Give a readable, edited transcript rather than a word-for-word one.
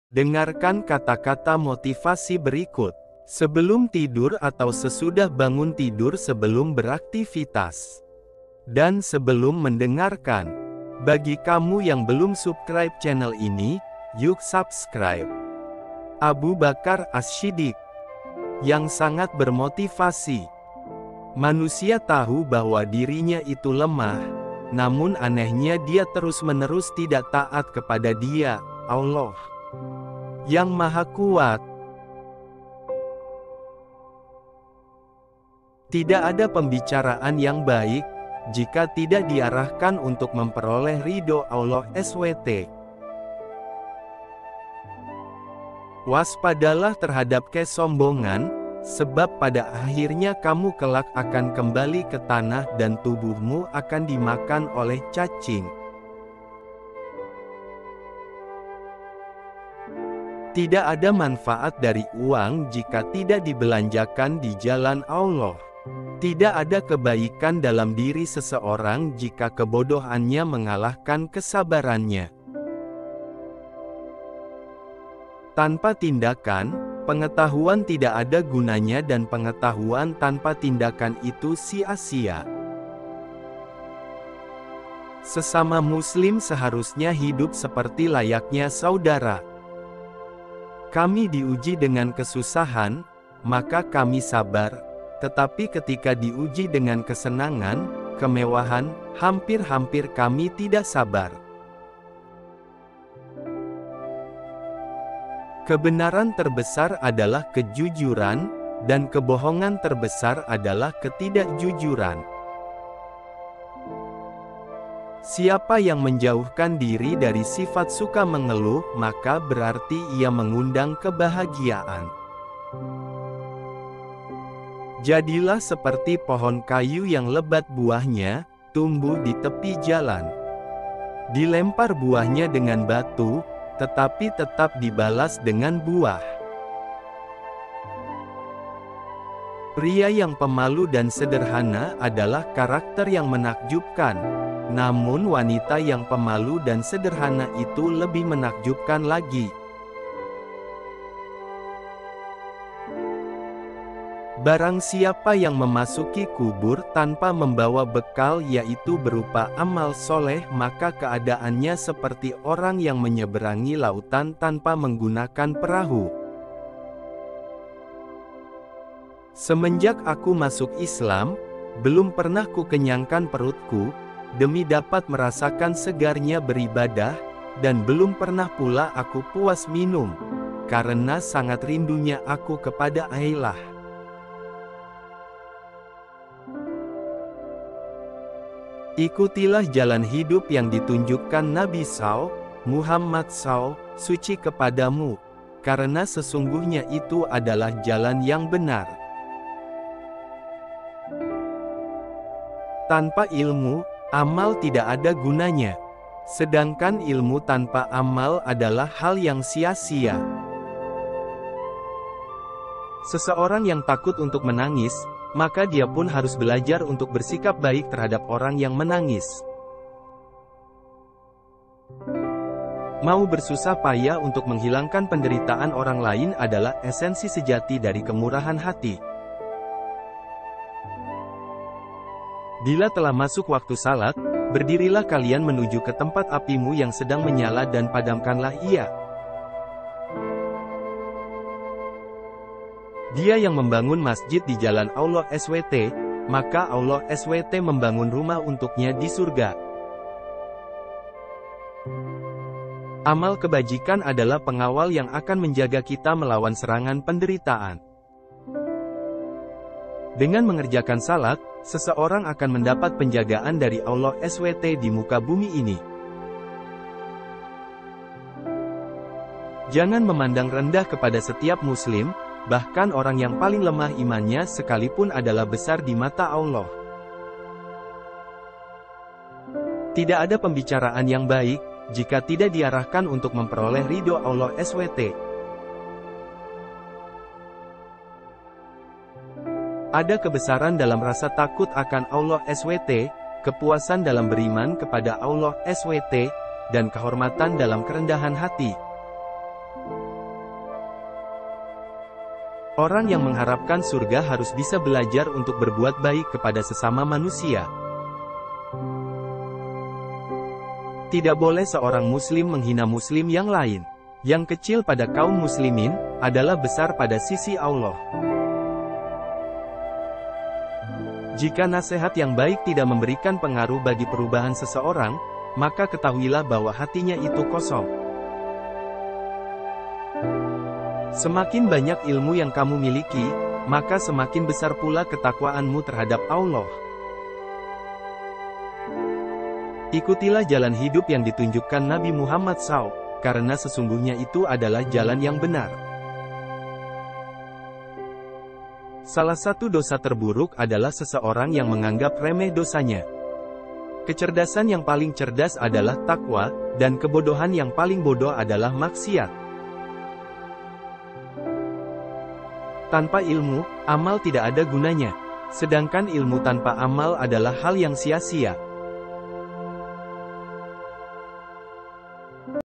Dengarkan kata-kata motivasi berikut. Sebelum tidur atau sesudah bangun tidur sebelum beraktivitas. Dan sebelum mendengarkan. Bagi kamu yang belum subscribe channel ini, yuk subscribe. Abu Bakar As-Siddiq, yang sangat bermotivasi. Manusia tahu bahwa dirinya itu lemah, namun anehnya dia terus-menerus tidak taat kepada Dia, Allah, yang Maha Kuat. Tidak ada pembicaraan yang baik, jika tidak diarahkan untuk memperoleh ridho Allah SWT. Waspadalah terhadap kesombongan, sebab pada akhirnya kamu kelak akan kembali ke tanah dan tubuhmu akan dimakan oleh cacing. Tidak ada manfaat dari uang jika tidak dibelanjakan di jalan Allah. Tidak ada kebaikan dalam diri seseorang jika kebodohannya mengalahkan kesabarannya. Tanpa tindakan, pengetahuan tidak ada gunanya dan pengetahuan tanpa tindakan itu sia-sia. Sesama muslim seharusnya hidup seperti layaknya saudara. Kami diuji dengan kesusahan, maka kami sabar, tetapi ketika diuji dengan kesenangan, kemewahan, hampir-hampir kami tidak sabar. Kebenaran terbesar adalah kejujuran, dan kebohongan terbesar adalah ketidakjujuran. Siapa yang menjauhkan diri dari sifat suka mengeluh, maka berarti ia mengundang kebahagiaan. Jadilah seperti pohon kayu yang lebat buahnya, tumbuh di tepi jalan. Dilempar buahnya dengan batu, tetapi tetap dibalas dengan buah. Pria yang pemalu dan sederhana adalah karakter yang menakjubkan, namun wanita yang pemalu dan sederhana itu lebih menakjubkan lagi. Barang siapa yang memasuki kubur tanpa membawa bekal yaitu berupa amal soleh, maka keadaannya seperti orang yang menyeberangi lautan tanpa menggunakan perahu. Semenjak aku masuk Islam, belum pernah ku kenyangkan perutku, demi dapat merasakan segarnya beribadah, dan belum pernah pula aku puas minum, karena sangat rindunya aku kepada Allah. Ikutilah jalan hidup yang ditunjukkan Nabi Muhammad suci kepadamu, karena sesungguhnya itu adalah jalan yang benar. Tanpa ilmu, amal tidak ada gunanya. Sedangkan ilmu tanpa amal adalah hal yang sia-sia. Seseorang yang takut untuk menangis, maka dia pun harus belajar untuk bersikap baik terhadap orang yang menangis. Mau bersusah payah untuk menghilangkan penderitaan orang lain adalah esensi sejati dari kemurahan hati. Bila telah masuk waktu salat, berdirilah kalian menuju ke tempat apimu yang sedang menyala dan padamkanlah ia. Dia yang membangun masjid di jalan Allah SWT, maka Allah SWT membangun rumah untuknya di surga. Amal kebajikan adalah pengawal yang akan menjaga kita melawan serangan penderitaan. Dengan mengerjakan salat, seseorang akan mendapat penjagaan dari Allah SWT di muka bumi ini. Jangan memandang rendah kepada setiap muslim, bahkan orang yang paling lemah imannya sekalipun adalah besar di mata Allah. Tidak ada pembicaraan yang baik, jika tidak diarahkan untuk memperoleh ridho Allah SWT. Ada kebesaran dalam rasa takut akan Allah SWT, kepuasan dalam beriman kepada Allah SWT, dan kehormatan dalam kerendahan hati. Orang yang mengharapkan surga harus bisa belajar untuk berbuat baik kepada sesama manusia. Tidak boleh seorang muslim menghina muslim yang lain. Yang kecil pada kaum muslimin, adalah besar pada sisi Allah. Jika nasihat yang baik tidak memberikan pengaruh bagi perubahan seseorang, maka ketahuilah bahwa hatinya itu kosong. Semakin banyak ilmu yang kamu miliki, maka semakin besar pula ketakwaanmu terhadap Allah. Ikutilah jalan hidup yang ditunjukkan Nabi Muhammad SAW, karena sesungguhnya itu adalah jalan yang benar. Salah satu dosa terburuk adalah seseorang yang menganggap remeh dosanya. Kecerdasan yang paling cerdas adalah takwa, dan kebodohan yang paling bodoh adalah maksiat. Tanpa ilmu, amal tidak ada gunanya. Sedangkan ilmu tanpa amal adalah hal yang sia-sia.